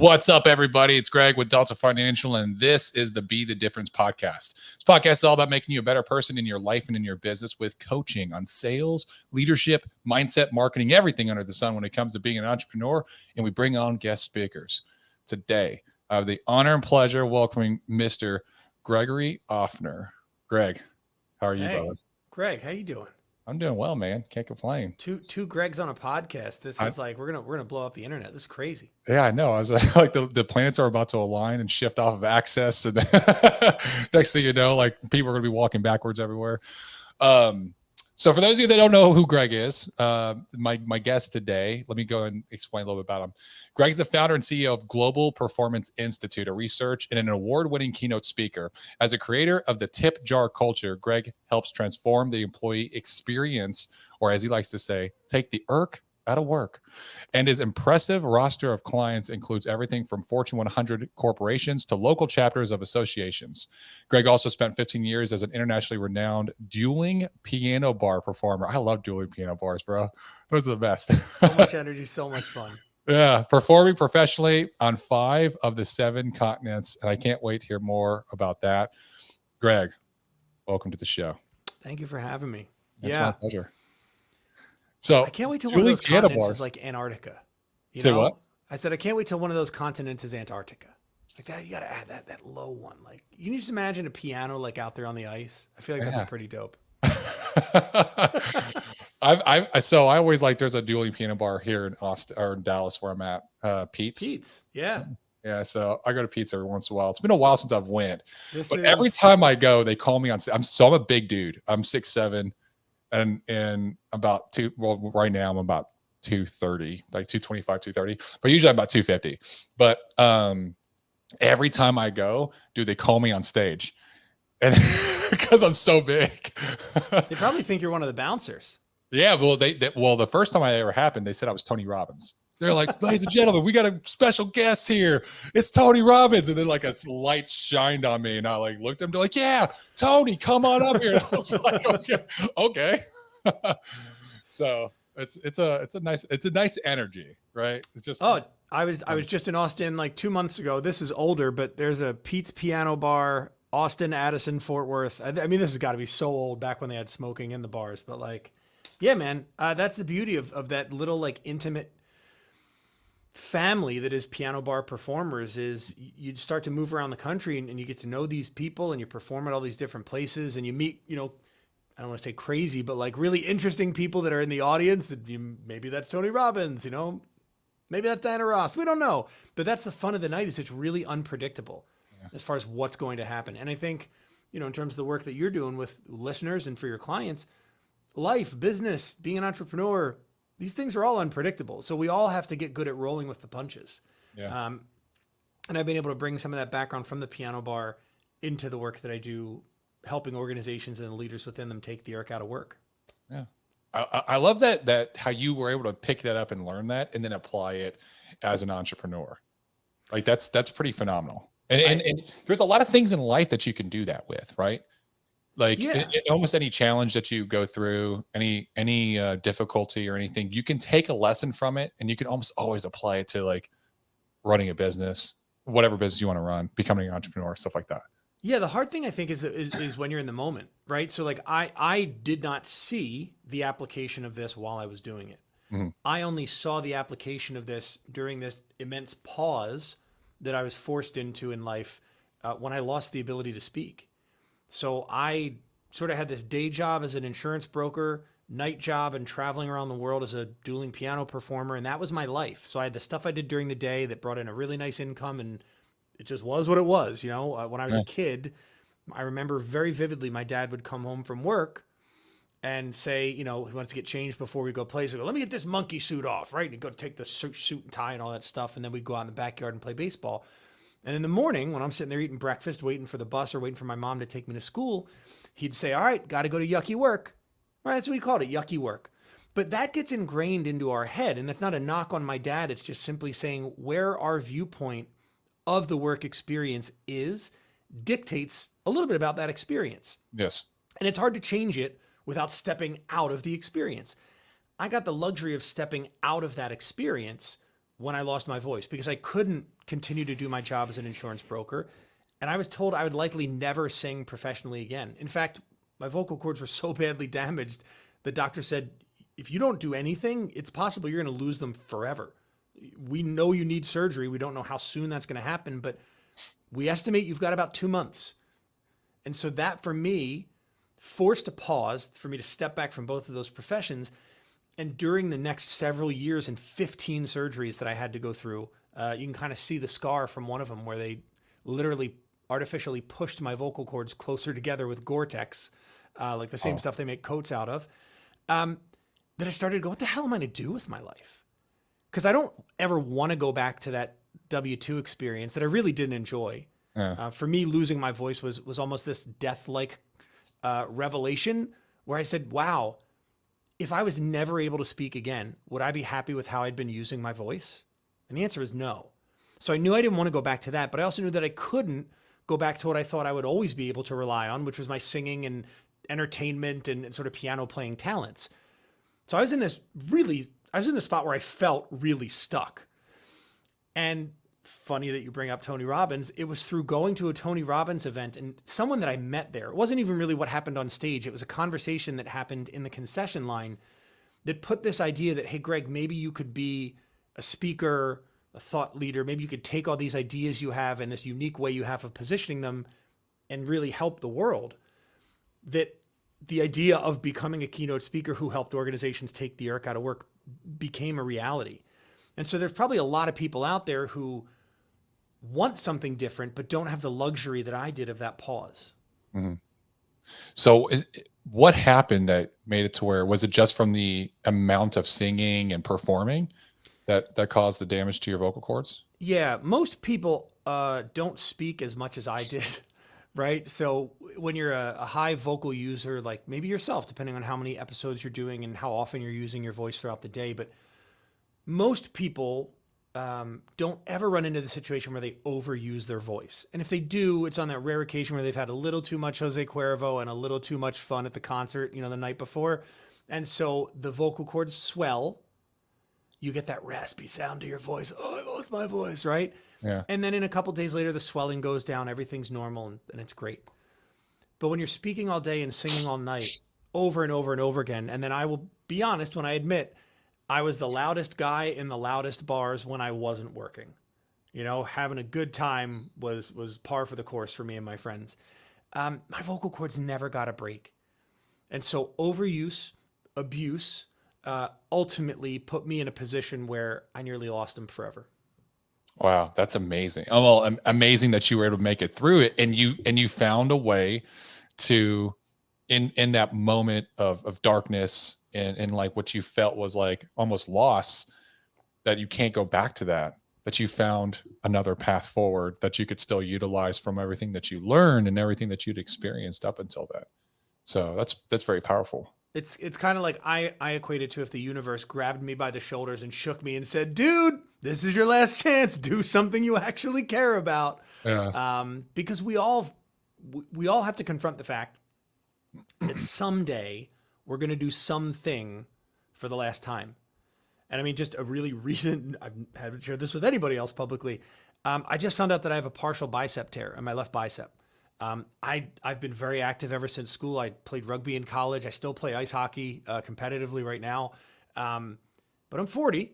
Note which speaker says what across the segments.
Speaker 1: What's up, everybody? It's Greg with Delta Financial, and this is the Be the Difference podcast. This podcast is all about making you a better person in your life and in your business with coaching on sales, leadership, mindset, marketing, everything under the sun when it comes to being an entrepreneur. And we bring on guest speakers. Today, I have the honor and pleasure of welcoming Mr. Gregory Offner. Greg, how are you, brother?
Speaker 2: Greg, how you doing?
Speaker 1: I'm doing well, man. Can't complain.
Speaker 2: Two Gregs on a podcast. This is like we're gonna blow up the internet. This is crazy.
Speaker 1: Yeah, I know. I was like the planets are about to align and shift off of axis, and next thing you know, like people are gonna be walking backwards everywhere. So for those of you that don't know who Greg is, my guest today, let me go and explain a little bit about him. Greg's the founder and CEO of Global Performance Institute, a research and an award-winning keynote speaker. As a creator of the tip jar culture, Greg helps transform the employee experience, or as he likes to say, take the irk out of work. And his impressive roster of clients includes everything from Fortune 100 corporations to local chapters of associations. Greg also spent 15 years as an internationally renowned dueling piano bar performer. I love dueling piano bars, bro. Those are the best.
Speaker 2: So much energy, so much fun.
Speaker 1: Yeah, performing professionally on 5 of the 7 continents. And I can't wait to hear more about that. Greg, welcome to the show.
Speaker 2: Thank you for having me.
Speaker 1: It's my pleasure. So
Speaker 2: I can't wait till one of those continents is like Antarctica.
Speaker 1: Say what?
Speaker 2: I said I can't wait till one of those continents is Antarctica. Like that, you got to add that low one. Like you can just imagine a piano like out there on the ice. I feel like that'd be pretty dope.
Speaker 1: So I always like there's a dueling piano bar here in Austin or in Dallas where I'm at. Pete's.
Speaker 2: Yeah.
Speaker 1: Yeah, so I go to Pete's every once in a while. It's been a while since I've went, but every time I go, they call me on. I'm a big dude. I'm 6'7". And about right now I'm about 230, like 225, 230, but usually I'm about 250. But every time I go, dude, they call me on stage, and because I'm so big.
Speaker 2: They probably think you're one of the bouncers.
Speaker 1: Yeah, well, the first time I ever happened, they said I was Tony Robbins. They're like, ladies and gentlemen, we got a special guest here. It's Tony Robbins. And then like a light shined on me, and I like looked at him. They're like, yeah, Tony, come on up here. And I was like, okay. So it's a nice energy, right? It's just
Speaker 2: I was just in Austin like 2 months ago. This is older, but there's a Pete's Piano Bar, Austin, Addison, Fort Worth. I mean, this has got to be so old, back when they had smoking in the bars. But like, yeah, man, that's the beauty of that little like intimate family that is piano bar performers. Is you start to move around the country and you get to know these people, and you perform at all these different places, and you meet, I don't want to say crazy, but like really interesting people that are in the audience. Maybe that's Tony Robbins, maybe that's Diana Ross. We don't know, but that's the fun of the night. Is it's really unpredictable as far as what's going to happen. And I think, in terms of the work that you're doing with listeners and for your clients, life, business, being an entrepreneur, these things are all unpredictable. So we all have to get good at rolling with the punches.
Speaker 1: Yeah.
Speaker 2: And I've been able to bring some of that background from the piano bar into the work that I do, helping organizations and the leaders within them take the irk out of work.
Speaker 1: Yeah. I love that how you were able to pick that up and learn that and then apply it as an entrepreneur. Like that's pretty phenomenal. And there's a lot of things in life that you can do that with, right? Like almost any challenge that you go through, any difficulty or anything, you can take a lesson from it, and you can almost always apply it to like running a business, whatever business you want to run, becoming an entrepreneur, stuff like that.
Speaker 2: Yeah, the hard thing I think is when you're in the moment, right? So like I did not see the application of this while I was doing it. Mm-hmm. I only saw the application of this during this immense pause that I was forced into in life when I lost the ability to speak. So I sort of had this day job as an insurance broker, night job, and traveling around the world as a dueling piano performer, and that was my life. So I had the stuff I did during the day that brought in a really nice income, and it just was what it was. When I was a kid, I remember very vividly my dad would come home from work and say, he wants to get changed before we go play. So let me get this monkey suit off, right? And he'd go take the suit and tie and all that stuff, and then we'd go out in the backyard and play baseball. And in the morning, when I'm sitting there eating breakfast, waiting for the bus or waiting for my mom to take me to school, he'd say, all right, got to go to yucky work. Right, that's what he called it, yucky work. But that gets ingrained into our head, and that's not a knock on my dad. It's just simply saying where our viewpoint of the work experience dictates a little bit about that experience.
Speaker 1: Yes.
Speaker 2: And it's hard to change it without stepping out of the experience. I got the luxury of stepping out of that experience when I lost my voice, because I couldn't continue to do my job as an insurance broker. And I was told I would likely never sing professionally again. In fact, my vocal cords were so badly damaged, the doctor said, if you don't do anything, it's possible you're going to lose them forever. We know you need surgery. We don't know how soon that's going to happen, but we estimate you've got about 2 months. And so that for me forced a pause for me to step back from both of those professions. And during the next several years and 15 surgeries that I had to go through, you can kind of see the scar from one of them where they literally artificially pushed my vocal cords closer together with Gore-Tex, like the same stuff they make coats out of. That I started to go, what the hell am I going to do with my life? Because I don't ever want to go back to that W-2 experience that I really didn't enjoy.
Speaker 1: Yeah.
Speaker 2: For me, losing my voice was almost this death-like revelation where I said, wow, if I was never able to speak again, would I be happy with how I'd been using my voice? And the answer is no. So I knew I didn't want to go back to that, but I also knew that I couldn't go back to what I thought I would always be able to rely on, which was my singing and entertainment and sort of piano playing talents. So I was in this spot where I felt really stuck. And funny that you bring up Tony Robbins. It was through going to a Tony Robbins event and someone that I met there. It wasn't even really what happened on stage. It was a conversation that happened in the concession line that put this idea that, hey, Greg, maybe you could be a speaker, a thought leader. Maybe you could take all these ideas you have and this unique way you have of positioning them and really help the world. That the idea of becoming a keynote speaker who helped organizations take the irk out of work became a reality. And so there's probably a lot of people out there who want something different, but don't have the luxury that I did of that pause.
Speaker 1: Mm-hmm. So what happened that made it to where, was it just from the amount of singing and performing that caused the damage to your vocal cords?
Speaker 2: Yeah, most people don't speak as much as I did, right? So when you're a high vocal user, like maybe yourself, depending on how many episodes you're doing and how often you're using your voice throughout the day, but most people don't ever run into the situation where they overuse their voice. And if they do, it's on that rare occasion where they've had a little too much Jose Cuervo and a little too much fun at the concert, the night before. And so the vocal cords swell. You get that raspy sound to your voice. Oh, I lost my voice, right?
Speaker 1: Yeah.
Speaker 2: And then in a couple days later, the swelling goes down. Everything's normal and it's great. But when you're speaking all day and singing all night over and over and over again, and then I will be honest when I admit I was the loudest guy in the loudest bars when I wasn't working. Having a good time was par for the course for me and my friends. My vocal cords never got a break. And so overuse, abuse, ultimately put me in a position where I nearly lost them forever.
Speaker 1: Wow, that's amazing. Oh, well, amazing that you were able to make it through it, and you found a way to, in that moment of darkness and like what you felt was like almost loss, that you can't go back to that you found another path forward that you could still utilize from everything that you learned and everything that you'd experienced up until that. So that's very powerful.
Speaker 2: It's kind of like I equate it to if the universe grabbed me by the shoulders and shook me and said, dude, this is your last chance. Do something you actually care about.
Speaker 1: Yeah.
Speaker 2: Because we all have to confront the fact that someday we're going to do something for the last time. And I mean, just a really recent, I haven't shared this with anybody else publicly. I just found out that I have a partial bicep tear in my left bicep. I've been very active ever since school. I played rugby in college. I still play ice hockey competitively right now. But I'm 40.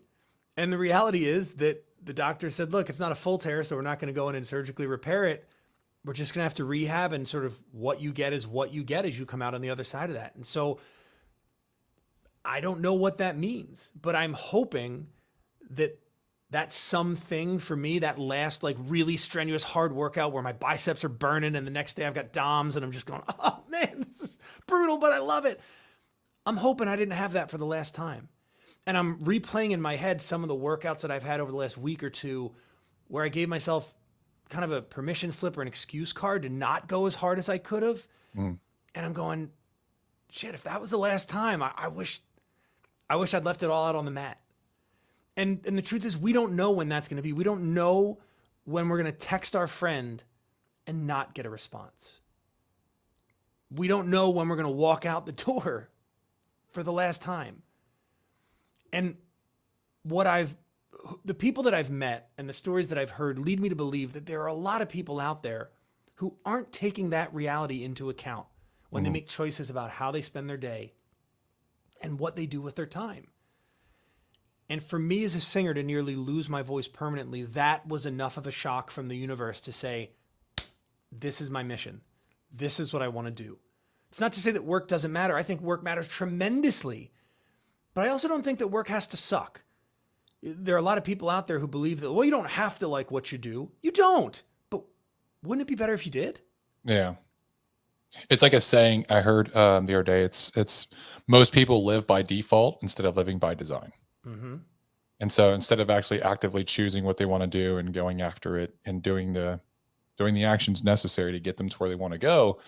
Speaker 2: And the reality is that the doctor said, look, it's not a full tear, so we're not going to go in and surgically repair it. We're just going to have to rehab, and sort of what you get is what you get as you come out on the other side of that. And so I don't know what that means, but I'm hoping that that's something for me, that last like really strenuous hard workout where my biceps are burning and the next day I've got DOMs and I'm just going, oh man, this is brutal, but I love it. I'm hoping I didn't have that for the last time. And I'm replaying in my head some of the workouts that I've had over the last week or two where I gave myself kind of a permission slip or an excuse card to not go as hard as I could have. And I'm going, shit, if that was the last time, I wish I'd left it all out on the mat. And the truth is, we don't know when that's going to be. We don't know when we're going to text our friend and not get a response. We don't know when we're going to walk out the door for the last time. And what I've the people that I've met and the stories that I've heard lead me to believe that there are a lot of people out there who aren't taking that reality into account when they make choices about how they spend their day and what they do with their time. And for me as a singer to nearly lose my voice permanently, that was enough of a shock from the universe to say, this is my mission. This is what I want to do. It's not to say that work doesn't matter. I think work matters tremendously. But I also don't think that work has to suck. There are a lot of people out there who believe that, well, you don't have to like what you do. You don't. But wouldn't it be better if you did?
Speaker 1: Yeah. It's like a saying I heard the other day. It's most people live by default instead of living by design.
Speaker 2: Mm-hmm.
Speaker 1: And so instead of actually actively choosing what they want to do and going after it and doing the actions necessary to get them to where they want to go,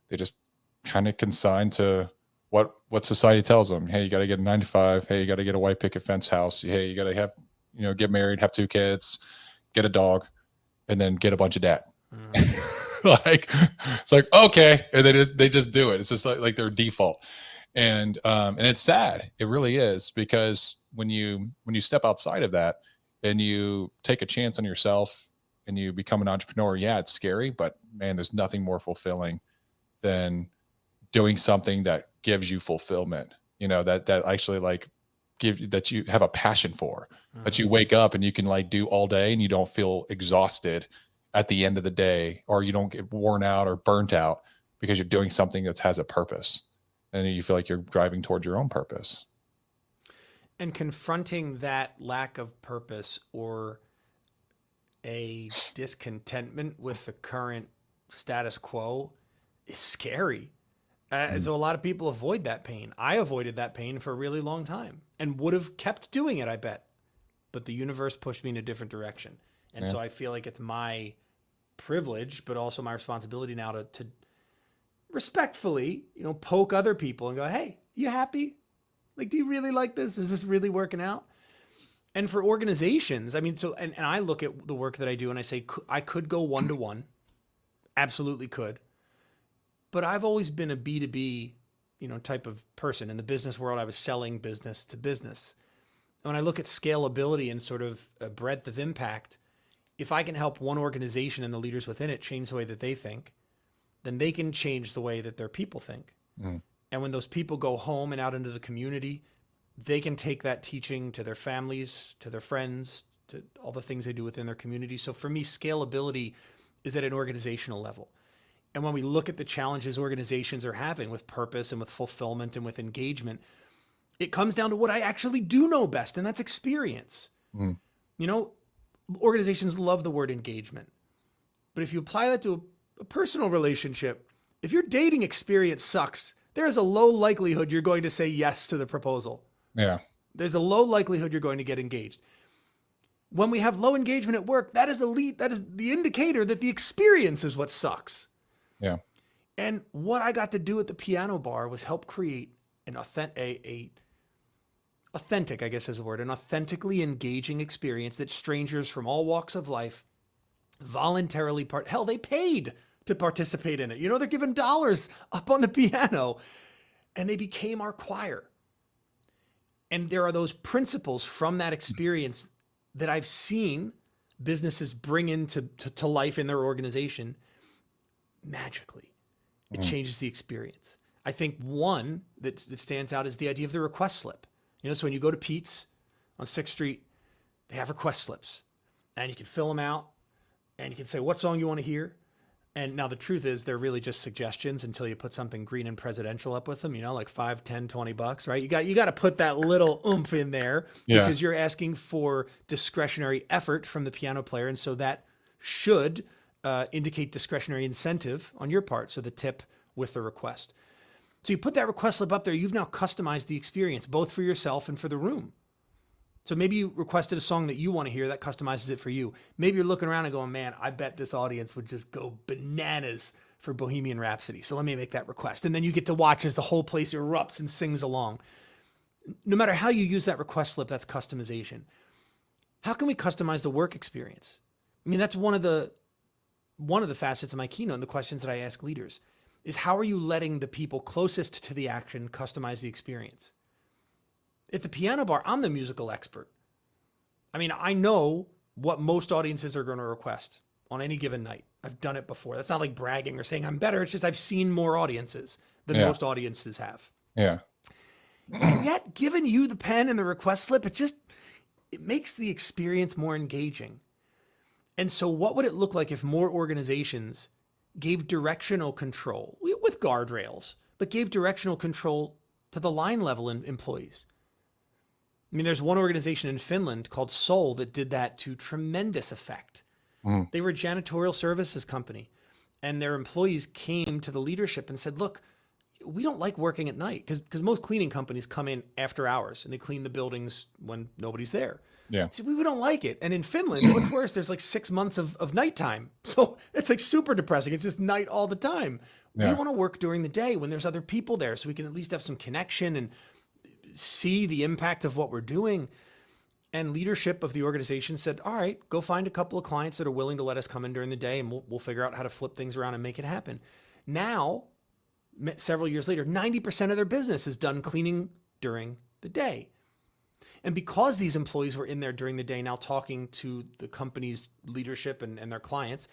Speaker 1: they just kind of consign to what society tells them. Hey, you got to get a 9 to 5. Hey, you got to get a white picket fence house. Hey, you got to have, get married, have 2 kids, get a dog, and then get a bunch of debt. Like, it's like, okay. And then they just do it. It's just like their default. And it's sad. It really is, because when you step outside of that and you take a chance on yourself and you become an entrepreneur, yeah, it's scary, but man, there's nothing more fulfilling than doing something that gives you fulfillment, that actually that you have a passion for, that you wake up and you can do all day and you don't feel exhausted at the end of the day, or you don't get worn out or burnt out because you're doing something that has a purpose and you feel like you're driving towards your own purpose.
Speaker 2: And confronting that lack of purpose or a discontentment with the current status quo is scary. So a lot of people avoid that pain. I avoided that pain for a really long time and would have kept doing it, I bet. But the universe pushed me in a different direction. And so I feel like it's my privilege, but also my responsibility now to respectfully, poke other people and go, hey, you happy? Do you really like this? Is this really working out? And for organizations, I mean, and I look at the work that I do and I say, I could go one-to-one. Absolutely could. But I've always been a B2B, type of person. In the business world, I was selling business to business. When I look at scalability and sort of a breadth of impact, if I can help one organization and the leaders within it change the way that they think, then they can change the way that their people think. And when those people go home and out into the community, they can take that teaching to their families, to their friends, to all the things they do within their community. So for me, scalability is at an organizational level. And when we look at the challenges organizations are having with purpose and with fulfillment and with engagement, it comes down to what I actually do know best, and that's experience. Organizations love the word engagement. But if you apply that to a personal relationship, if your dating experience sucks, there is a low likelihood you're going to say yes to the proposal.
Speaker 1: Yeah.
Speaker 2: There's a low likelihood you're going to get engaged. When we have low engagement at work, that is the indicator that the experience is what sucks.
Speaker 1: Yeah.
Speaker 2: And what I got to do at the piano bar was help create an authentic, I guess is the word, an authentically engaging experience that strangers from all walks of life voluntarily they paid to participate in it. They're giving dollars up on the piano, and they became our choir. And there are those principles from that experience that I've seen businesses bring into to life in their organization magically. It changes the experience. I think one that stands out is the idea of the request slip. So when you go to Pete's on 6th Street, they have request slips, and you can fill them out, and you can say what song you want to hear. And now the truth is they're really just suggestions until you put something green and presidential up with them, like $5, $10, $20, right? You got to put that little oomph in there because you're asking for discretionary effort from the piano player. And so that should indicate discretionary incentive on your part. So the tip with the request. So you put that request slip up there, you've now customized the experience, both for yourself and for the room. So maybe you requested a song that you want to hear that customizes it for you. Maybe you're looking around and going, man, I bet this audience would just go bananas for Bohemian Rhapsody. So let me make that request. And then you get to watch as the whole place erupts and sings along. No matter how you use that request slip, that's customization. How can we customize the work experience? I mean, that's one of the facets of my keynote and the questions that I ask leaders is how are you letting the people closest to the action customize the experience? At the piano bar, I'm the musical expert. I mean, I know what most audiences are going to request on any given night. I've done it before. That's not like bragging or saying I'm better. It's just I've seen more audiences than
Speaker 1: Yeah.
Speaker 2: most audiences have.
Speaker 1: Yeah.
Speaker 2: And yet, given you the pen and the request slip, it makes the experience more engaging. And so, what would it look like if more organizations gave directional control with guardrails, but gave directional control to the line level employees? I mean, there's one organization in Finland called Sol that did that to tremendous effect.
Speaker 1: Mm.
Speaker 2: They were a janitorial services company, and their employees came to the leadership and said, "Look, we don't like working at night because most cleaning companies come in after hours and they clean the buildings when nobody's there."
Speaker 1: Yeah.
Speaker 2: So we don't like it. And in Finland, what's worse, there's like 6 months of nighttime. So it's like super depressing. It's just night all the time. We
Speaker 1: Yeah.
Speaker 2: want to work during the day when there's other people there so we can at least have some connection and see the impact of what we're doing. And leadership of the organization said, all right, go find a couple of clients that are willing to let us come in during the day and we'll figure out how to flip things around and make it happen. Now, several years later, 90% of their business is done cleaning during the day. And because these employees were in there during the day now talking to the company's leadership and their clients,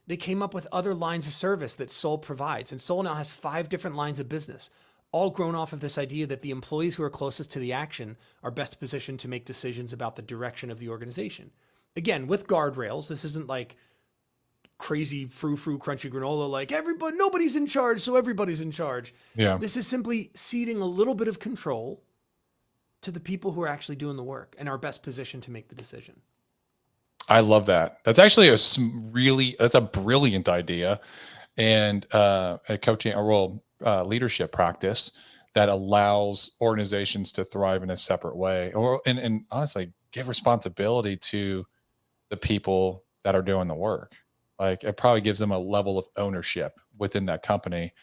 Speaker 2: they came up with other lines of service that Sol provides. And Sol now has 5 different lines of business, all grown off of this idea that the employees who are closest to the action are best positioned to make decisions about the direction of the organization. Again, with guardrails, this isn't like crazy frou-frou crunchy granola, like everybody, nobody's in charge, so everybody's in charge.
Speaker 1: Yeah.
Speaker 2: This is simply ceding a little bit of control to the people who are actually doing the work and are best positioned to make the decision.
Speaker 1: I love that. That's actually that's a brilliant idea, and a coaching or leadership practice that allows organizations to thrive in a separate way, or and honestly give responsibility to the people that are doing the work. Like it probably gives them a level of ownership within that company,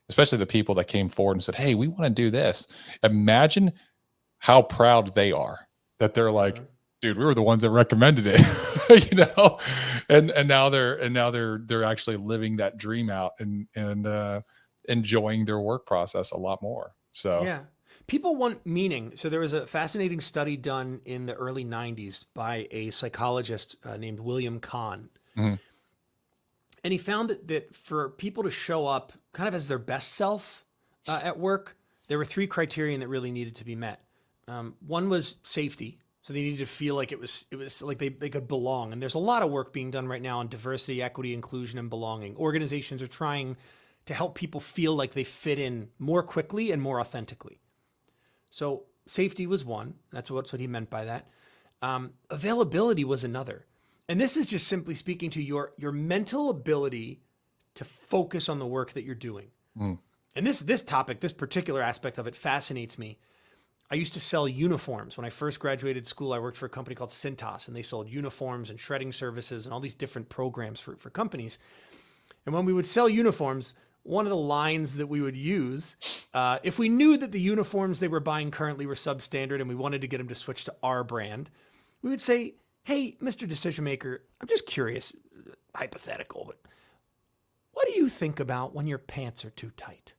Speaker 1: especially the people that came forward and said, "Hey, we want to do this." Imagine how proud they are that they're like, dude, we were the ones that recommended it, and now they're actually living that dream out and enjoying their work process a lot more. So
Speaker 2: Yeah. People want meaning. So there was a fascinating study done in the early 90s by a psychologist named William Kahn.
Speaker 1: mhm.
Speaker 2: And he found that for people to show up kind of as their best self at work, there were 3 criterion that really needed to be met. One was safety. So they needed to feel like it was like they could belong. And there's a lot of work being done right now on diversity, equity, inclusion, and belonging. Organizations are trying to help people feel like they fit in more quickly and more authentically. So safety was one. That's what he meant by that. Availability was another. And this is just simply speaking to your mental ability to focus on the work that you're doing.
Speaker 1: Mm.
Speaker 2: And this topic, this particular aspect of it fascinates me. I used to sell uniforms. When I first graduated school, I worked for a company called Cintas, and they sold uniforms and shredding services and all these different programs for companies. And when we would sell uniforms, one of the lines that we would use, if we knew that the uniforms they were buying currently were substandard and we wanted to get them to switch to our brand, we would say, hey, Mr. Decision Maker, I'm just curious, hypothetical, but what do you think about when your pants are too tight?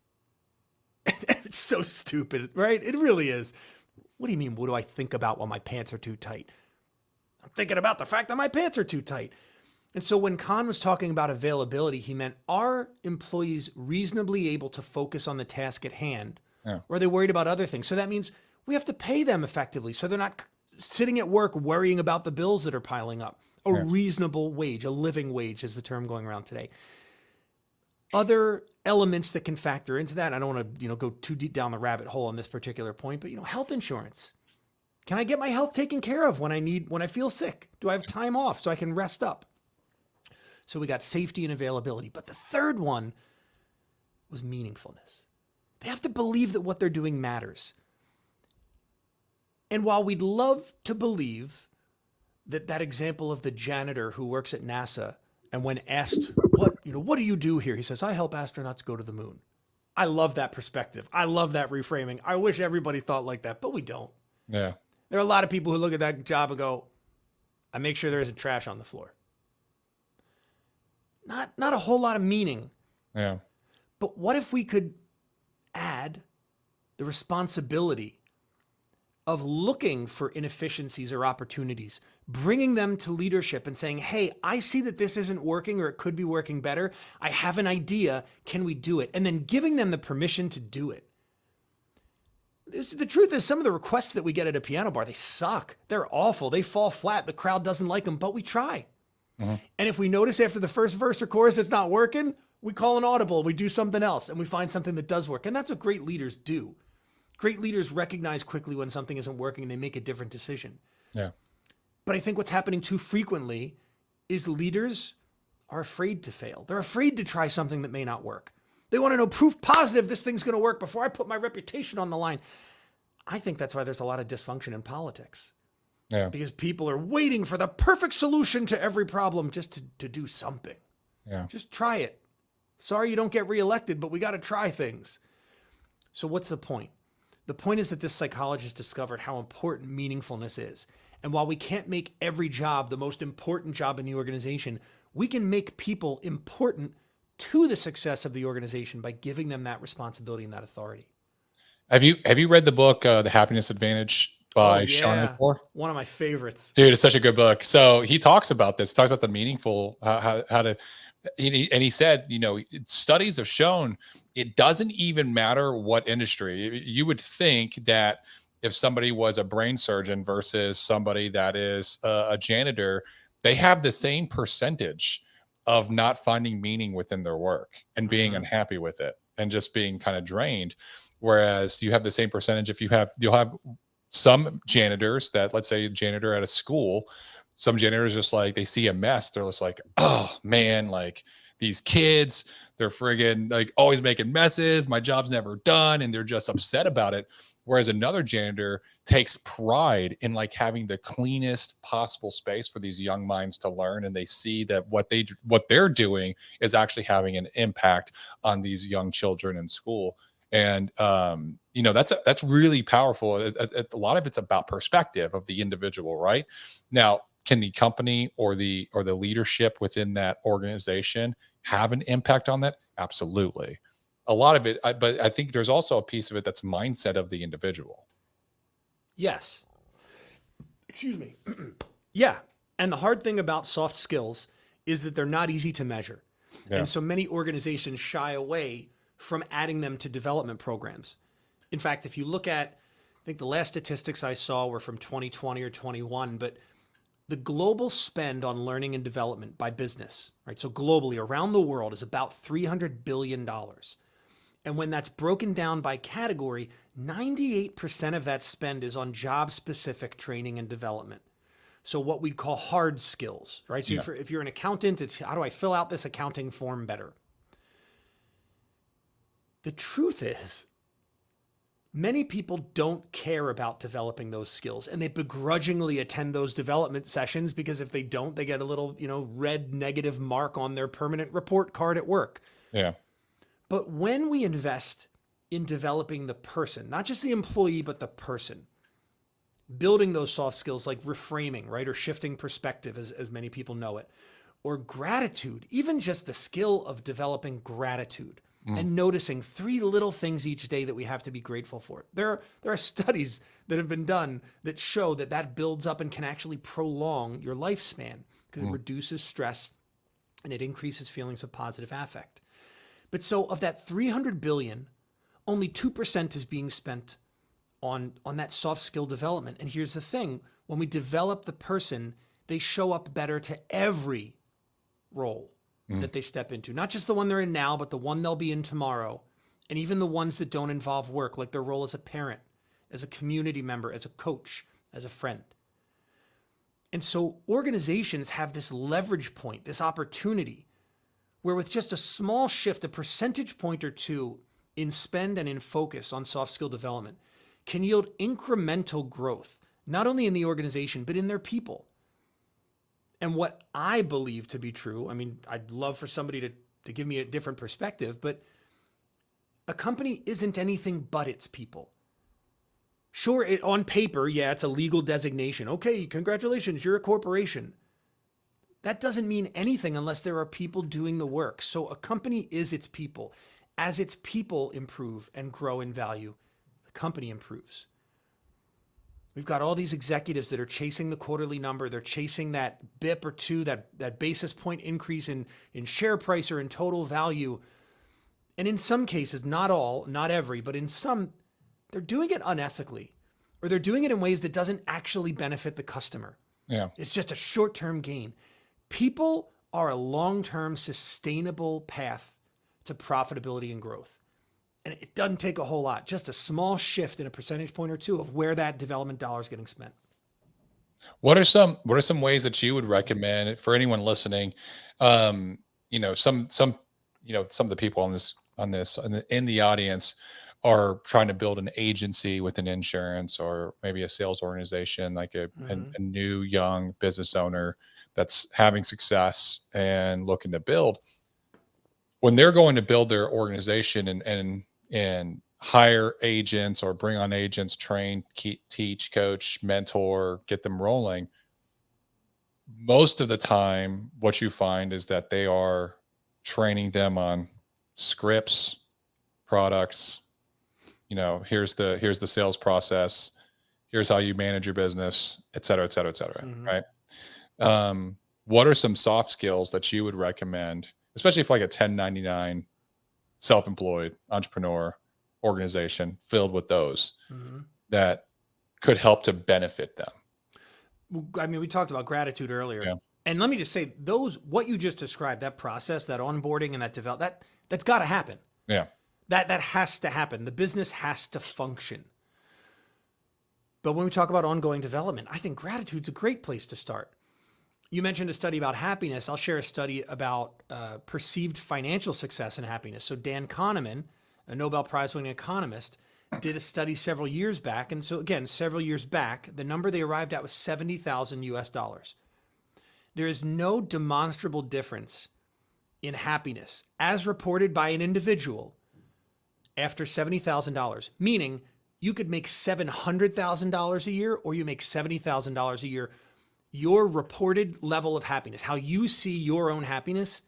Speaker 2: It's so stupid, right? It really is. What do you mean, what do I think about when my pants are too tight? I'm thinking about the fact that my pants are too tight. And so when Kahn was talking about availability, he meant, are employees reasonably able to focus on the task at hand?
Speaker 1: Yeah.
Speaker 2: Or are they worried about other things? So that means we have to pay them effectively so they're not sitting at work worrying about the bills that are piling up. A reasonable wage, a living wage is the term going around today. Other elements that can factor into that, I don't want to go too deep down the rabbit hole on this particular point, but health insurance. Can I get my health taken care of when I feel sick? Do I have time off so I can rest up? So we got safety and availability. But the third one was meaningfulness. They have to believe that what they're doing matters. And while we'd love to believe that example of the janitor who works at NASA, and when asked, what do you do here? He says, I help astronauts go to the moon. I love that perspective. I love that reframing. I wish everybody thought like that, but we don't.
Speaker 1: Yeah.
Speaker 2: There are a lot of people who look at that job and go, I make sure there isn't trash on the floor. Not a whole lot of meaning.
Speaker 1: Yeah.
Speaker 2: But what if we could add the responsibility of looking for inefficiencies or opportunities, bringing them to leadership and saying, hey, I see that this isn't working or it could be working better. I have an idea. Can we do it? And then giving them the permission to do it. The truth is, some of the requests that we get at a piano bar, they suck. They're awful. They fall flat. The crowd doesn't like them, but we try. And if we notice after the first verse or chorus it's not working, we call an audible, we do something else, and we find something that does work. And that's what great leaders do. Great leaders recognize quickly when something isn't working and they make a different decision.
Speaker 1: Yeah.
Speaker 2: But I think what's happening too frequently is leaders are afraid to fail. They're afraid to try something that may not work. They want to know proof positive this thing's going to work before I put my reputation on the line. I think that's why there's a lot of dysfunction in politics.
Speaker 1: Yeah.
Speaker 2: Because people are waiting for the perfect solution to every problem just to do something.
Speaker 1: Yeah.
Speaker 2: Just try it. Sorry you don't get reelected, but we got to try things. So what's the point? The point is that this psychologist discovered how important meaningfulness is. And while we can't make every job the most important job in the organization, we can make people important to the success of the organization by giving them that responsibility and that authority.
Speaker 1: Have you read the book The Happiness Advantage by Sean Acor?
Speaker 2: One of my favorites.
Speaker 1: Dude, it's such a good book. So he talks about this, talks about the meaningful, how to, and he said, you know, studies have shown it doesn't even matter what industry. You would think that if somebody was a brain surgeon versus somebody that is a janitor, they have the same percentage of not finding meaning within their work and being unhappy with it and just being kind of drained. Whereas you have the same percentage if you'll have some janitors that, let's say a janitor at a school, some janitors just like, they see a mess. They're just like, oh man, like these kids, they're friggin' like always making messes. My job's never done. And they're just upset about it. Whereas another janitor takes pride in like having the cleanest possible space for these young minds to learn. And they see that what they're doing is actually having an impact on these young children in school. And you know, that's really powerful. A lot of it's about perspective of the individual, right? Now, can the company or the leadership within that organization have an impact on that? Absolutely. A lot of it, but I think there's also a piece of it that's mindset of the individual.
Speaker 2: Yes. Excuse me. Yeah. And the hard thing about soft skills is that they're not easy to measure.
Speaker 1: Yeah.
Speaker 2: And so many organizations shy away from adding them to development programs. In fact, if you look at, I think the last statistics I saw were from 2020 or 21, but the global spend on learning and development by business, right? So globally around the world is about $300 billion. And when that's broken down by category, 98% of that spend is on job-specific training and development. So what we'd call hard skills, right? So if you're an accountant, it's how do I fill out this accounting form better? The truth is, many people don't care about developing those skills, and they begrudgingly attend those development sessions because if they don't, they get a little, red negative mark on their permanent report card at work.
Speaker 1: Yeah.
Speaker 2: But when we invest in developing the person, not just the employee, but the person, building those soft skills like reframing, right? Or shifting perspective, as many people know it, or gratitude, even just the skill of developing gratitude and noticing 3 little things each day that we have to be grateful for. There are studies that have been done that show that builds up and can actually prolong your lifespan because it reduces stress and it increases feelings of positive affect. But so of that 300 billion, only 2% is being spent on that soft skill development. And here's the thing, when we develop the person, they show up better to every role that they step into, not just the one they're in now, but the one they'll be in tomorrow. And even the ones that don't involve work, like their role as a parent, as a community member, as a coach, as a friend. And so organizations have this leverage point, this opportunity, where with just a small shift, a percentage point or two in spend and in focus on soft skill development can yield incremental growth, not only in the organization, but in their people. And what I believe to be true, I mean, I'd love for somebody to give me a different perspective, but a company isn't anything but its people. Sure, on paper, yeah, it's a legal designation. Okay, congratulations, you're a corporation. That doesn't mean anything unless there are people doing the work. So a company is its people. As its people improve and grow in value, the company improves. We've got all these executives that are chasing the quarterly number. They're chasing that BIP or two, that basis point increase in share price or in total value. And in some cases, not all, not every, but in some, they're doing it unethically, or they're doing it in ways that doesn't actually benefit the customer.
Speaker 1: Yeah.
Speaker 2: It's just a short-term gain. People are a long-term sustainable path to profitability and growth. And it doesn't take a whole lot, just a small shift in a percentage point or two of where that development dollar is getting spent.
Speaker 1: What are some ways that you would recommend for anyone listening? Some some of the people in the audience are trying to build an agency with an insurance or maybe a sales organization, like a new young business owner that's having success and looking to build. When they're going to build their organization and hire agents or bring on agents, train, teach, coach, mentor, get them rolling, most of the time what you find is that they are training them on scripts, products, here's the sales process, here's how you manage your business, et cetera, et cetera, et cetera. Right. What are some soft skills that you would recommend, especially for like a 1099 self-employed entrepreneur organization filled with those that could help to benefit them?
Speaker 2: I mean, we talked about gratitude earlier.
Speaker 1: Yeah.
Speaker 2: And let me just say, what you just described, that process, that onboarding and that that's got to happen.
Speaker 1: Yeah.
Speaker 2: That has to happen. The business has to function. But when we talk about ongoing development, I think gratitude's a great place to start. You mentioned a study about happiness. I'll share a study about perceived financial success and happiness. So Dan Kahneman, a Nobel Prize-winning economist, did a study several years back. And so again, several years back, the number they arrived at was $70,000 US. There is no demonstrable difference in happiness as reported by an individual after $70,000, meaning you could make $700,000 a year or you make $70,000 a year. Your reported level of happiness, how you see your own happiness,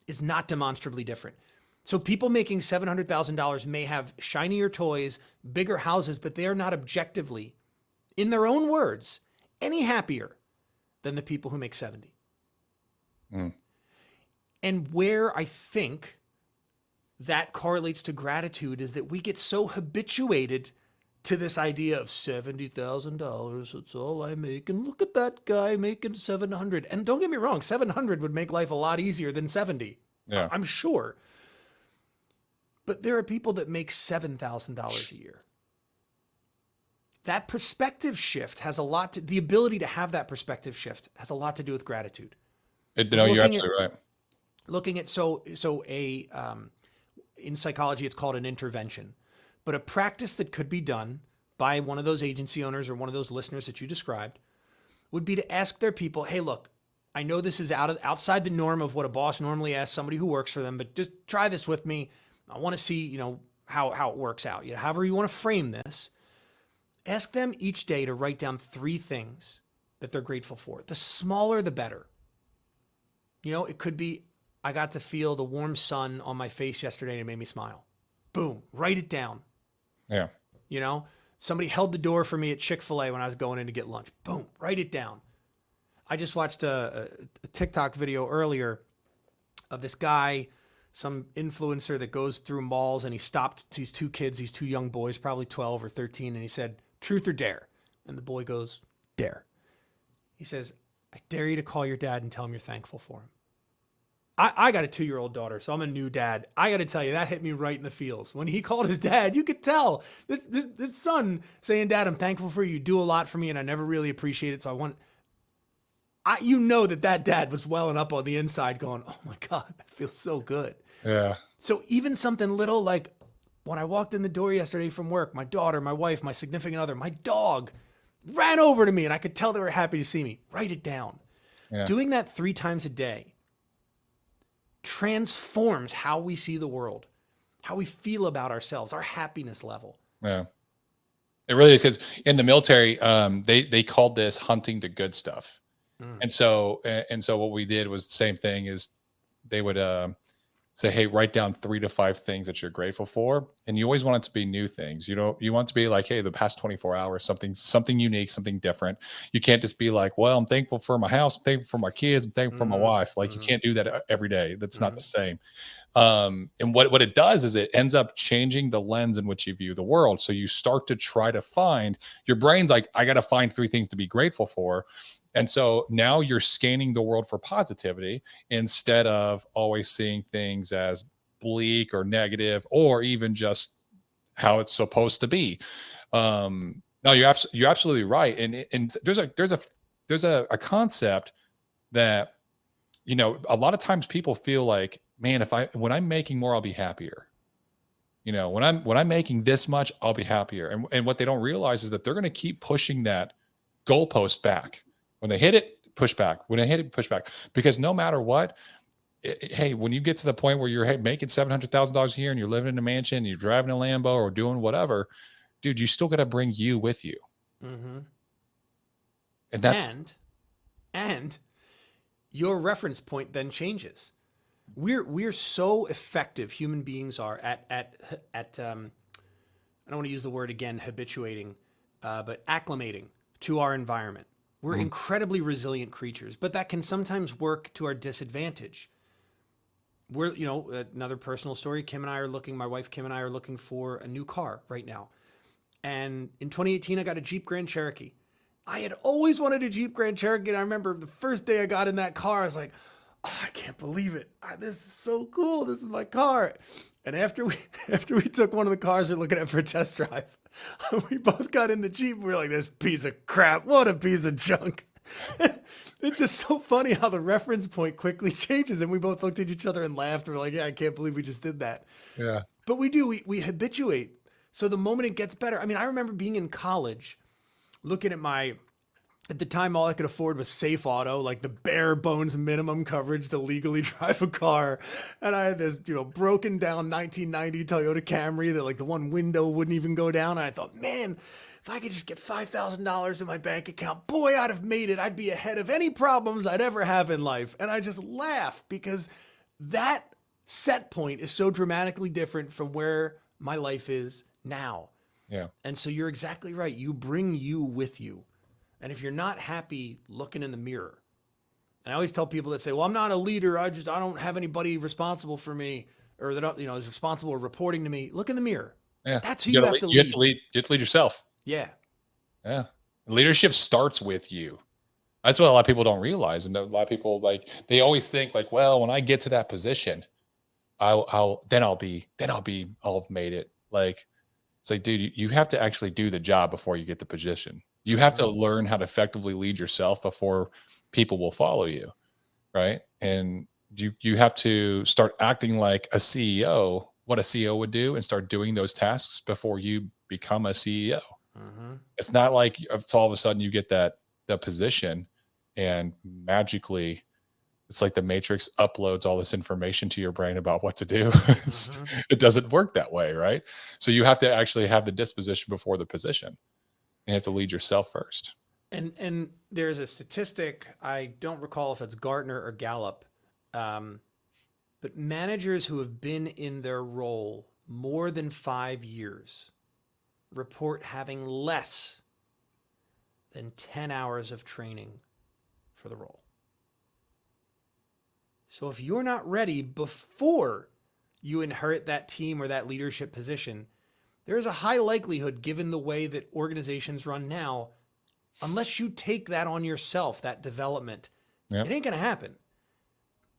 Speaker 2: is not demonstrably different. So people making $700,000 may have shinier toys, bigger houses, but they are not objectively, in their own words, any happier than the people who make 70. And where I think that correlates to gratitude is that we get so habituated to this idea of $70,000, that's all I make. And look at that guy making 700. And don't get me wrong, 700 would make life a lot easier than 70.
Speaker 1: Yeah.
Speaker 2: I'm sure. But there are people that make $7,000 a year. That perspective shift has a lot to, the ability to have that perspective shift has a lot to do with gratitude.
Speaker 1: You're absolutely right.
Speaker 2: Looking at, in psychology, it's called an intervention. But a practice that could be done by one of those agency owners or one of those listeners that you described would be to ask their people, hey, look, I know this is outside the norm of what a boss normally asks somebody who works for them, but just try this with me. I want to see, how it works out. However you want to frame this, ask them each day to write down 3 things that they're grateful for. The smaller, the better. It could be, I got to feel the warm sun on my face yesterday and it made me smile. Boom, write it down.
Speaker 1: Yeah.
Speaker 2: Somebody held the door for me at Chick-fil-A when I was going in to get lunch. Boom, write it down. I just watched a TikTok video earlier of this guy, some influencer that goes through malls, and he stopped these 2 kids, these 2 young boys, probably 12 or 13, and he said, truth or dare? And the boy goes, dare. He says, I dare you to call your dad and tell him you're thankful for him. I got a 2-year-old daughter, so I'm a new dad. I got to tell you, that hit me right in the feels. When he called his dad, you could tell this son saying, Dad, I'm thankful for you. You do a lot for me, and I never really appreciate it. So that dad was welling up on the inside going, oh my God, that feels so good.
Speaker 1: Yeah.
Speaker 2: So even something little like when I walked in the door yesterday from work, my daughter, my wife, my significant other, my dog ran over to me, and I could tell they were happy to see me. Write it down. Yeah. Doing that 3 times a day transforms how we see the world, how we feel about ourselves, our happiness level.
Speaker 1: Yeah, it really is, because in the military, they called this hunting the good stuff. And so what we did was the same thing. Is they would say, hey, write down 3 to 5 things that you're grateful for. And you always want it to be new things. You want it to be like, hey, the past 24 hours, something unique, something different. You can't just be like, well, I'm thankful for my house, I'm thankful for my kids, I'm thankful for my
Speaker 2: Mm-hmm.
Speaker 1: wife. Like, you
Speaker 2: Mm-hmm.
Speaker 1: can't do that every day. That's not the
Speaker 2: Mm-hmm.
Speaker 1: same. And what it does is it ends up changing the lens in which you view the world. So you start to try to find, your brain's like, I got to find 3 things to be grateful for. And so now you're scanning the world for positivity instead of always seeing things as bleak or negative, or even just how it's supposed to be. No, you're absolutely right. And there's a concept that, a lot of times people feel like, man, when I'm making more, I'll be happier. When I'm making this much, I'll be happier. And what they don't realize is that they're going to keep pushing that goalpost back. When they hit it, push back. When they hit it, push back. Because no matter what, hey, when you get to the point where you're making $700,000 a year and you're living in a mansion, and you're driving a Lambo or doing whatever, dude, you still got to bring you with you.
Speaker 2: Mm-hmm.
Speaker 1: And that's
Speaker 2: And your reference point then changes. We're so effective, human beings are at I don't want to use the word again, habituating, but acclimating to our environment. We're
Speaker 1: Mhm.
Speaker 2: incredibly resilient creatures, but that can sometimes work to our disadvantage. We're, another personal story. My wife Kim and I are looking for a new car right now. And in 2018, I got a Jeep Grand Cherokee. I had always wanted a Jeep Grand Cherokee. And I remember the first day I got in that car, I was like, oh, I can't believe it. This is so cool. This is my car. And after we after we took one of the cars we're looking at for a test drive, we both got in the Jeep. We were like, this piece of crap. What a piece of junk. It's just so funny how the reference point quickly changes. And we both looked at each other and laughed. We're like, yeah, I can't believe we just did that.
Speaker 1: Yeah.
Speaker 2: But we do, we habituate. So the moment it gets better, I mean, I remember being in college looking at the time, all I could afford was Safe Auto, like the bare bones minimum coverage to legally drive a car. And I had this, broken down 1990 Toyota Camry that like the one window wouldn't even go down. And I thought, man, if I could just get $5,000 in my bank account, boy, I'd have made it. I'd be ahead of any problems I'd ever have in life. And I just laugh because that set point is so dramatically different from where my life is now.
Speaker 1: Yeah.
Speaker 2: And so you're exactly right. You bring you with you. And if you're not happy looking in the mirror, and I always tell people that say, well, I'm not a leader. I don't have anybody responsible for me or that, is responsible or reporting to me. Look in the mirror.
Speaker 1: Yeah.
Speaker 2: That's who you have to lead.
Speaker 1: You have to lead yourself.
Speaker 2: Yeah.
Speaker 1: Yeah. Leadership starts with you. That's what a lot of people don't realize. And a lot of people, like, they always think like, well, when I get to that position, I'll have made it. Like, it's like, dude, you have to actually do the job before you get the position. You have to learn how to effectively lead yourself before people will follow you. Right. And you have to start acting like a CEO, what a CEO would do, and start doing those tasks before you become a CEO.
Speaker 2: Mm-hmm.
Speaker 1: It's not like all of a sudden you get that position and magically it's like the matrix uploads all this information to your brain about what to do. It doesn't work that way, right? So you have to actually have the disposition before the position. You have to lead yourself first.
Speaker 2: And there's a statistic, I don't recall if it's Gartner or Gallup, but managers who have been in their role more than 5 years report having less than 10 hours of training for the role. So if you're not ready before you inherit that team or that leadership position, there is a high likelihood, given the way that organizations run now, unless you take that on yourself, that development, it ain't going to happen.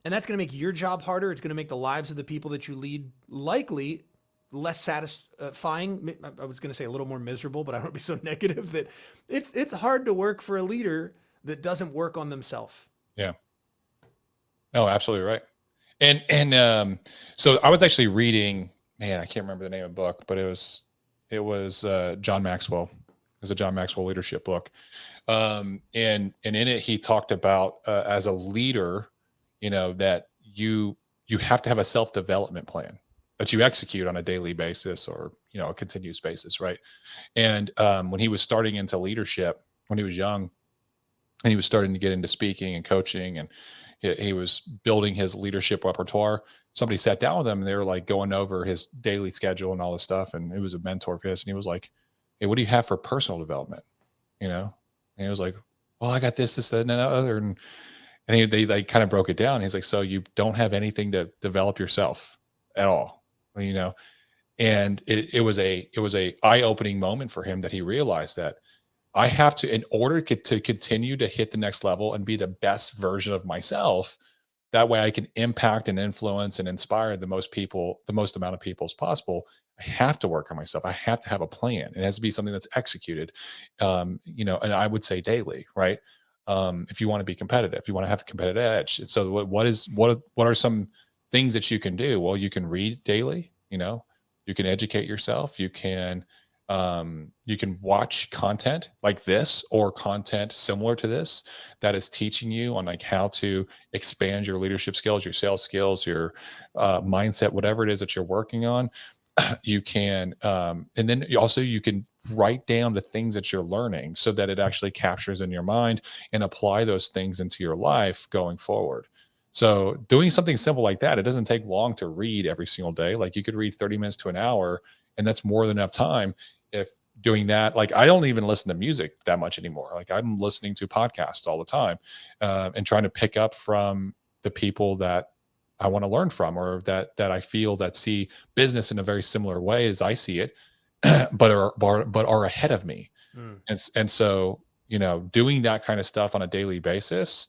Speaker 2: And that's going to make your job harder. It's going to make the lives of the people that you lead likely less satisfying. I was going to say a little more miserable, but I don't want to be so negative that it's hard to work for a leader that doesn't work on themselves.
Speaker 1: Yeah. Oh, absolutely right. And so I was actually reading, man, I can't remember the name of the book, but it was John Maxwell. It was a John Maxwell leadership book. And in it, he talked about as a leader, that you have to have a self-development plan that you execute on a daily basis or, a continuous basis. Right. And when he was starting into leadership, when he was young and he was starting to get into speaking and coaching and he was building his leadership repertoire, somebody sat down with him and they were like going over his daily schedule and all this stuff. And it was a mentor of his. And he was like, "Hey, what do you have for personal development?" You know? And he was like, "Well, I got this, that, and that other." And they like kind of broke it down. He's like, "So you don't have anything to develop yourself at all, you know?" And it was a eye-opening moment for him that he realized that I have to, in order to continue to hit the next level and be the best version of myself, that way I can impact and influence and inspire the most people, the most amount of people as possible. I have to work on myself. I have to have a plan. It has to be something that's executed, and I would say daily, right? If you want to be competitive, if you want to have a competitive edge. So what are some things that you can do? Well, you can read daily, you can educate yourself, you can watch content like this or content similar to this that is teaching you on like how to expand your leadership skills, your sales skills, your mindset, whatever it is that you're working on. You can, and then you can write down the things that you're learning so that it actually captures in your mind and apply those things into your life going forward. So doing something simple like that, it doesn't take long to read every single day. Like you could read 30 minutes to an hour, and that's more than enough time. If doing that, like I don't even listen to music that much anymore. Like I'm listening to podcasts all the time, and trying to pick up from the people that I want to learn from, or that I feel that see business in a very similar way as I see it, but are ahead of me.
Speaker 2: Mm.
Speaker 1: And so, doing that kind of stuff on a daily basis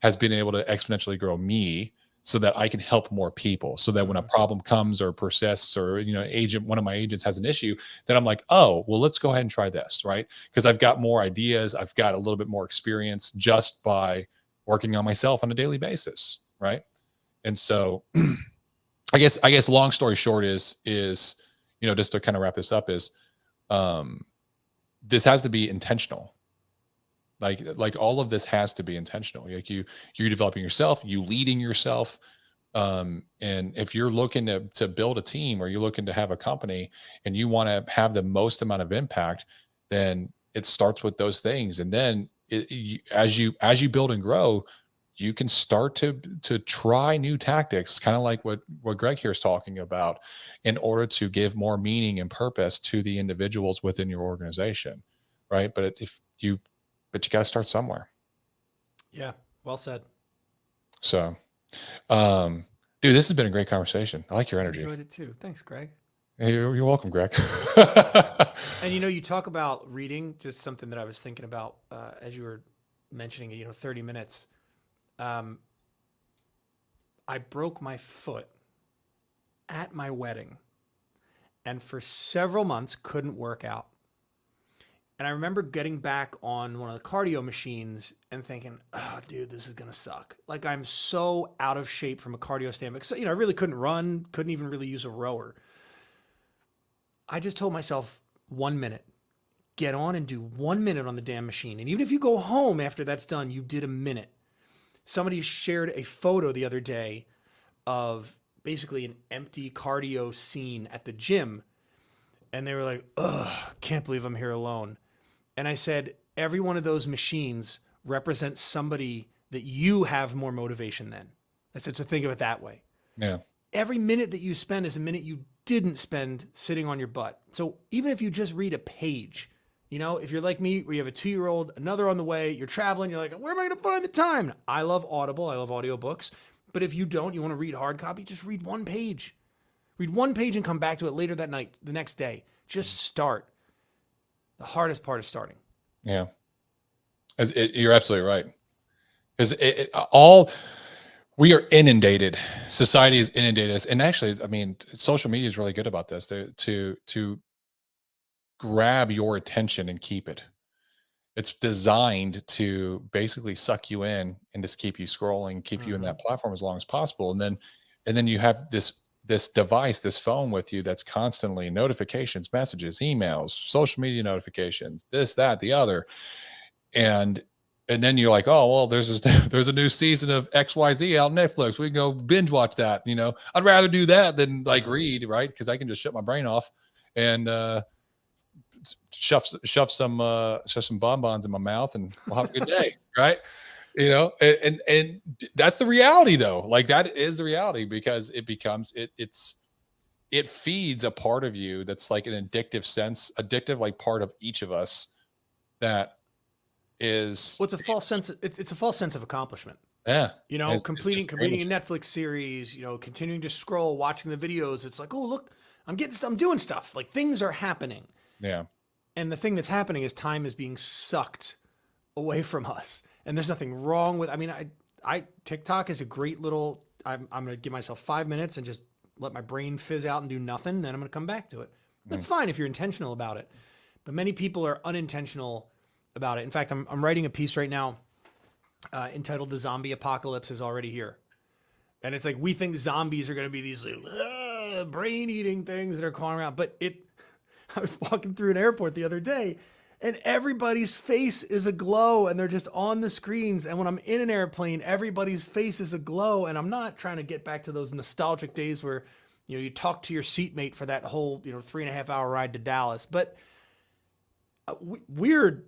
Speaker 1: has been able to exponentially grow me so that I can help more people. So that when a
Speaker 2: Mm.
Speaker 1: problem comes or persists, or, one of my agents has an issue, then I'm like, oh, well, let's go ahead and try this, right? Because I've got more ideas, I've got a little bit more experience just by working on myself on a daily basis, right? And so I guess long story short is just to kind of wrap this up is um this has to be intentional. Like all of this has to be intentional. Like you're developing yourself, you leading yourself. And if you're looking to build a team, or you're looking to have a company and you want to have the most amount of impact, then it starts with those things. And then as you build and grow, you can start to try new tactics, kind of like what Greg here is talking about, in order to give more meaning and purpose to the individuals within your organization, right? But you got to start somewhere.
Speaker 2: Yeah. Well said.
Speaker 1: So, um, dude, this has been a great conversation. I like your
Speaker 2: I
Speaker 1: energy.
Speaker 2: enjoyed it too. Thanks, Greg.
Speaker 1: Hey, you're welcome, Greg.
Speaker 2: And you talk about reading, just something that I was thinking about as you were mentioning it, 30 minutes. Um, I broke my foot at my wedding and for several months couldn't work out. And I remember getting back on one of the cardio machines and thinking, oh, dude, this is going to suck. Like, I'm so out of shape from a cardio standpoint. So, I really couldn't run, couldn't even really use a rower. I just told myself 1 minute, get on and do 1 minute on the damn machine. And even if you go home after that's done, you did a minute. Somebody shared a photo the other day of basically an empty cardio scene at the gym. And they were like, ugh, can't believe I'm here alone. And I said, every one of those machines represents somebody that you have more motivation than. I said, so think of it that way.
Speaker 1: Yeah.
Speaker 2: Every minute that you spend is a minute you didn't spend sitting on your butt. So even if you just read a page, if you're like me, where you have a 2-year-old, another on the way, you're traveling, you're like, where am I going to find the time? I love Audible. I love audiobooks. But if you don't, you want to read hard copy, just read one page. Read one page and come back to it later that night, the next day. Just start. The hardest part is starting.
Speaker 1: Yeah. You're absolutely right. Because all we are inundated. Society is inundated. And actually, I mean, social media is really good about this. To grab your attention and keep it. It's designed to basically suck you in and just keep you scrolling, keep you in that platform as long as possible. And then you have this device, this phone with you that's constantly notifications, messages, emails, social media notifications, this, that, the other. And then you're like, oh, well, there's a new season of XYZ out on Netflix. We can go binge watch that. I'd rather do that than like read, right? Because I can just shut my brain off and shove some bonbons in my mouth, and we'll have a good day, right? And that's the reality though. Like that is the reality because it becomes it feeds a part of you that's like an addictive like part of each of us that is
Speaker 2: Well, it's a false sense. It's a false sense of accomplishment.
Speaker 1: yeah. It's
Speaker 2: Completing
Speaker 1: just
Speaker 2: completing a
Speaker 1: damaging.
Speaker 2: Netflix series. Continuing to scroll, watching the videos. It's like, oh look, I'm doing stuff. Like things are happening,
Speaker 1: Yeah.
Speaker 2: and the thing that's happening is time is being sucked away from us. And there's nothing wrong with. I mean, I TikTok is a great little. I'm gonna give myself 5 minutes and just let my brain fizz out and do nothing. Then I'm gonna come back to it. That's
Speaker 1: Mm.
Speaker 2: fine if you're intentional about it. But many people are unintentional about it. In fact, I'm writing a piece right now entitled "The Zombie Apocalypse is Already Here," and it's like we think zombies are going to be these brain eating things that are crawling around, but it. I was walking through an airport the other day, and everybody's face is aglow, and they're just on the screens. And when I'm in an airplane, everybody's face is aglow, and I'm not trying to get back to those nostalgic days where you talk to your seatmate for that whole 3.5 hour ride to Dallas, but weird.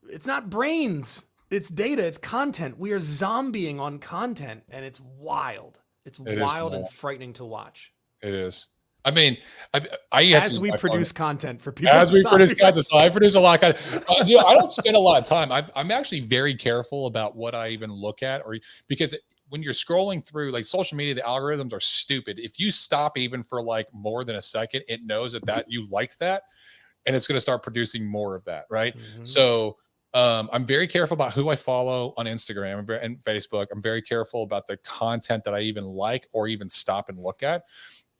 Speaker 2: It's not brains. It's data. It's content. We are zombieing on content, and it's wild. It's
Speaker 1: It is
Speaker 2: wild and
Speaker 1: wild.
Speaker 2: frightening to watch.
Speaker 1: It is. I mean, I have to
Speaker 2: As
Speaker 1: use
Speaker 2: we
Speaker 1: my phone
Speaker 2: produce content for people
Speaker 1: as
Speaker 2: to
Speaker 1: we produce
Speaker 2: zombie.
Speaker 1: content. So I produce a lot of content. I don't spend a lot of time. I'm actually very careful about what I even look at, or because when you're scrolling through like social media, the algorithms are stupid. If you stop even for like more than a second, it knows that you like that, and it's going to start producing more of that, right?
Speaker 2: Mm-hmm.
Speaker 1: So I'm very careful about who I follow on Instagram and Facebook. I'm very careful about the content that I even like or even stop and look at.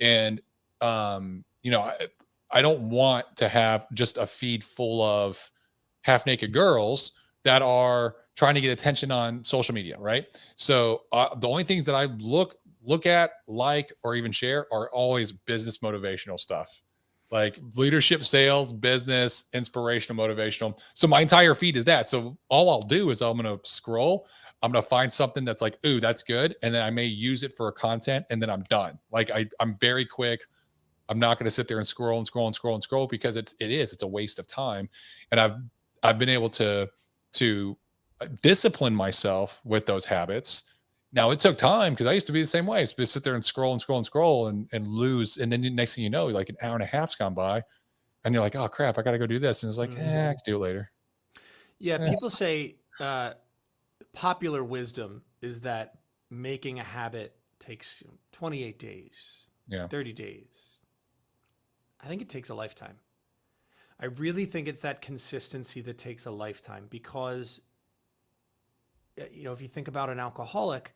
Speaker 1: And I don't want to have just a feed full of half naked girls that are trying to get attention on social media, right? So the only things that I look at, like, or even share are always business motivational stuff, like leadership, sales, business, inspirational, motivational. So my entire feed is that. So all I'll do is I'm going to scroll. I'm going to find something that's like, ooh, that's good. And then I may use it for a content and then I'm done. Like I'm very quick. I'm not going to sit there and scroll and scroll and scroll and scroll because it's a waste of time. And I've been able to discipline myself with those habits. Now it took time because I used to be the same way. So sit there and scroll and scroll and scroll and lose. And then the next thing you know, like an hour and a half's gone by and you're like, oh crap, I got to go do this. And it's like,
Speaker 2: Mm-hmm.
Speaker 1: I can do it later.
Speaker 2: Yeah,
Speaker 1: Eh,
Speaker 2: people say popular wisdom is that making a habit takes 28 days,
Speaker 1: yeah.
Speaker 2: 30 days. I think it takes a lifetime. I really think it's that consistency that takes a lifetime because, if you think about an alcoholic,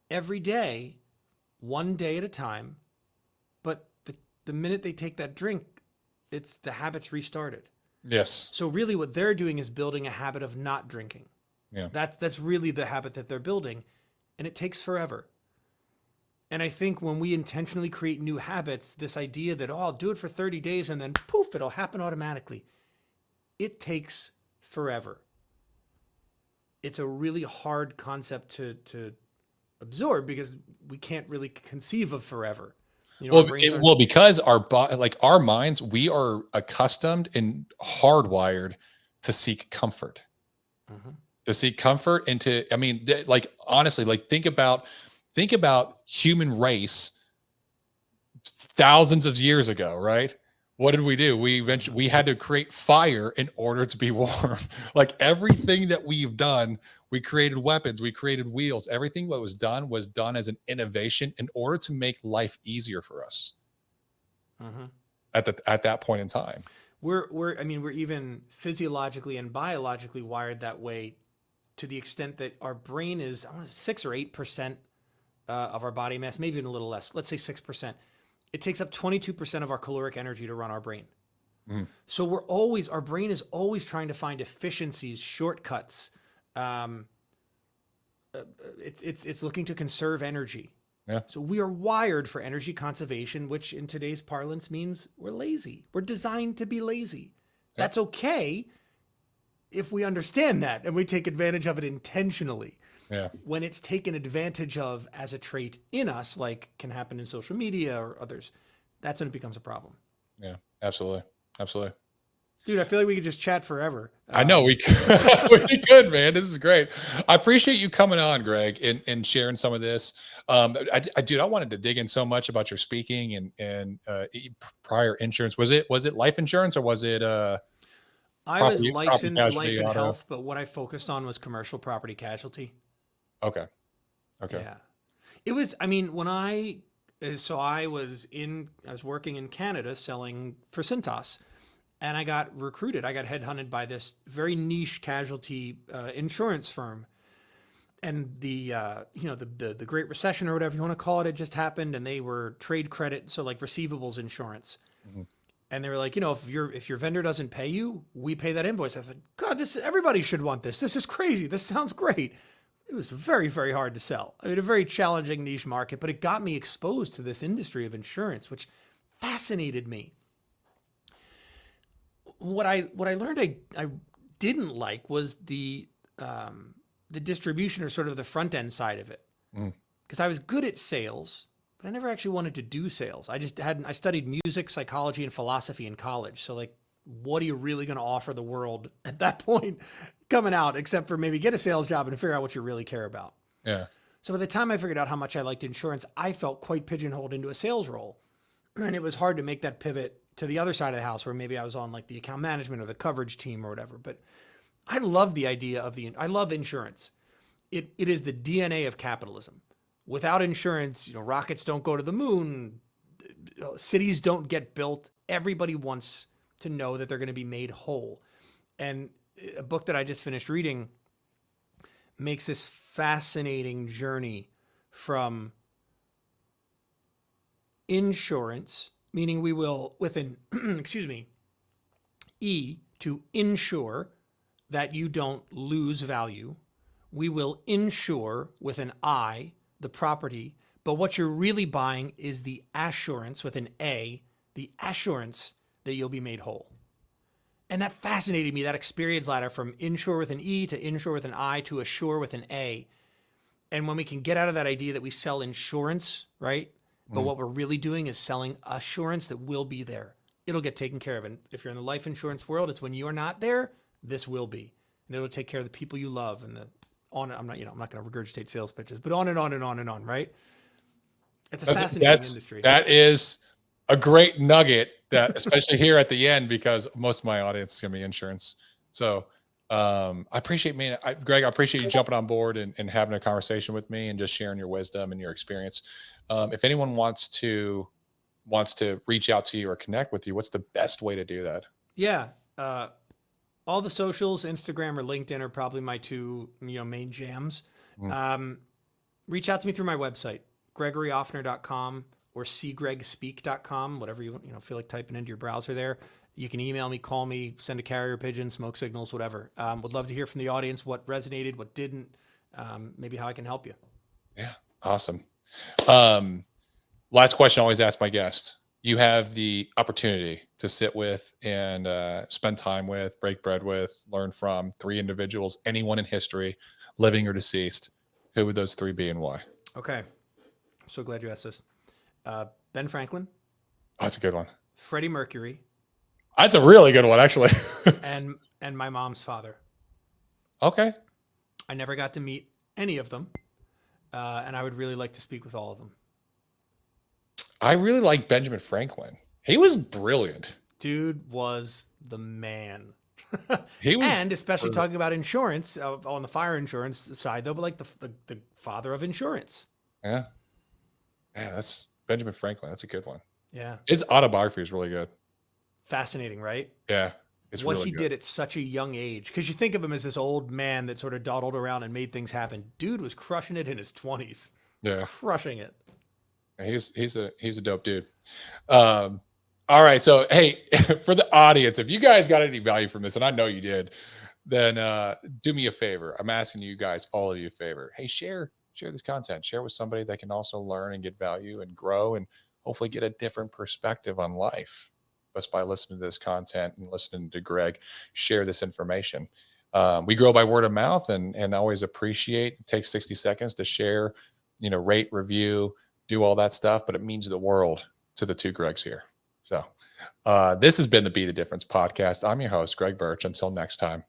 Speaker 2: every day, one day at a time, but the minute they take that drink, it's the habit's restarted.
Speaker 1: Yes.
Speaker 2: So really what they're doing is building a habit of not drinking.
Speaker 1: Yeah.
Speaker 2: That's really the habit that they're building, and it takes forever. And I think when we intentionally create new habits, this idea that, I'll do it for 30 days and then poof, it'll happen automatically. It takes forever. It's a really hard concept to absorb because we can't really conceive of forever. Our brains aren't.
Speaker 1: Well, because like our minds, we are accustomed and hardwired to seek comfort.
Speaker 2: Mm-hmm.
Speaker 1: To seek comfort and I mean, like honestly, like think about human race thousands of years ago, right? What did we do? We had to create fire in order to be warm. Like everything that we've done, we created weapons, we created wheels. Everything that was done as an innovation in order to make life easier for us
Speaker 2: Mm-hmm.
Speaker 1: at that point in time.
Speaker 2: We're even physiologically and biologically wired that way to the extent that our brain is 6 or 8% of our body mass, maybe even a little less. Let's say 6%. It takes up 22% of our caloric energy to run our brain.
Speaker 1: Mhm.
Speaker 2: So our brain is always trying to find efficiencies, shortcuts. It's looking to conserve energy.
Speaker 1: Yeah.
Speaker 2: So we are wired for energy conservation, which in today's parlance means we're lazy. We're designed to be lazy.
Speaker 1: Yeah.
Speaker 2: That's okay if we understand that and we take advantage of it intentionally.
Speaker 1: Yeah.
Speaker 2: When it's taken advantage of as a trait in us, like can happen in social media or others, that's when it becomes a problem.
Speaker 1: Yeah. Absolutely. Absolutely.
Speaker 2: Dude, I feel like we could just chat forever.
Speaker 1: I know we could, we could, man. This is great. I appreciate you coming on, Greg, and sharing some of this. Dude, I wanted to dig in so much about your speaking and prior insurance. Was it life insurance or was it
Speaker 2: I was
Speaker 1: property
Speaker 2: licensed life
Speaker 1: casualty
Speaker 2: and
Speaker 1: auto?
Speaker 2: health, but what I focused on was commercial property casualty.
Speaker 1: Okay, okay.
Speaker 2: Yeah. It was, I mean, when I, so I was working in Canada selling for Cintas, and I got recruited. I got headhunted by this very niche casualty insurance firm. And the Great Recession or whatever you want to call it, it just happened, and they were trade credit, so like receivables insurance.
Speaker 1: Mhm.
Speaker 2: And they were like, if your vendor doesn't pay you, we pay that invoice. I thought, God, everybody should want this. This is crazy. This sounds great. It was very, very hard to sell. I mean, a very challenging niche market, but it got me exposed to this industry of insurance, which fascinated me. What I learned I didn't like was the distribution, or sort of the front end side of it,
Speaker 1: Mhm.
Speaker 2: because I was good at sales, but I never actually wanted to do sales. I studied music, psychology, and philosophy in college. So like, what are you really going to offer the world at that point coming out, except for maybe get a sales job and figure out what you really care about?
Speaker 1: Yeah.
Speaker 2: So by the time I figured out how much I liked insurance, I felt quite pigeonholed into a sales role. And it was hard to make that pivot to the other side of the house, where maybe I was on like the account management or the coverage team or whatever. But I love the idea of I love insurance. It is the DNA of capitalism. Without insurance, rockets don't go to the moon, cities don't get built. Everybody wants to know that they're going to be made whole. And a book that I just finished reading makes this fascinating journey from insurance, meaning we will, with an, excuse me, E, to insure that you don't lose value. We will insure, with an I, the property. But what you're really buying is the assurance, with an A, the assurance that you'll be made whole. And that fascinated me, that experience ladder from insure with an E to insure with an I to assure with an A. And when we can get out of that idea that we sell insurance, right? But what we're really doing is selling assurance that will be there. It'll get taken care of. And if you're in the life insurance world, it's when you're not there, this will be. And it'll take care of the people you love and the on. I'm not going to regurgitate sales pitches, but on and on and on and on, right? It's a fascinating industry.
Speaker 1: That is a great nugget, that especially here at the end, because most of my audience is going to be insurance. So I appreciate, man, Greg, I appreciate you jumping on board and having a conversation with me and just sharing your wisdom and your experience. If anyone wants to reach out to you or connect with you, what's the best way to do that?
Speaker 2: Yeah. All the socials, Instagram or LinkedIn, are probably my two main jams.
Speaker 1: Mhm.
Speaker 2: Reach out to me through my website, gregoryoffner.com or cgregspeak.com, whatever you feel like typing into your browser there. You can email me, call me, send a carrier pigeon, smoke signals, whatever. Would love to hear from the audience what resonated, what didn't, maybe how I can help you.
Speaker 1: Yeah. Awesome. Last question I always ask my guest. You have the opportunity to sit with and spend time with, break bread with, learn from three individuals, anyone in history, living or deceased. Who would those three be and why?
Speaker 2: Okay. So glad you asked this. Ben Franklin,
Speaker 1: Oh, that's a good one.
Speaker 2: Freddie Mercury,
Speaker 1: That's a really good one, actually.
Speaker 2: and my mom's father.
Speaker 1: Okay.
Speaker 2: I never got to meet any of them, and I would really like to speak with all of them.
Speaker 1: I really like Benjamin Franklin. He was brilliant.
Speaker 2: Dude was the man.
Speaker 1: He was,
Speaker 2: And especially talking about insurance, on the fire insurance side, though, but like the father of insurance.
Speaker 1: yeah. Yeah, that's Benjamin Franklin. That's a good one.
Speaker 2: Yeah.
Speaker 1: His autobiography is really good.
Speaker 2: Fascinating, right?
Speaker 1: Yeah. It's
Speaker 2: What
Speaker 1: really
Speaker 2: he
Speaker 1: good.
Speaker 2: did at such a young age. Because you think of him as this old man that sort of dawdled around and made things happen. Dude was crushing it in his 20s.
Speaker 1: Yeah.
Speaker 2: Crushing it.
Speaker 1: He's a dope dude. All right. So hey, for the audience, if you guys got any value from this, and I know you did, then do me a favor. I'm asking you guys, all of you, a favor. Hey, share this content. Share with somebody that can also learn and get value and grow and hopefully get a different perspective on life just by listening to this content and listening to Greg share this information. We grow by word of mouth, and always appreciate. It takes 60 seconds to share, rate, review, do all that stuff, but it means the world to the two Gregs here. So this has been the Be the Difference podcast. I'm your host, Greg Birch. Until next time.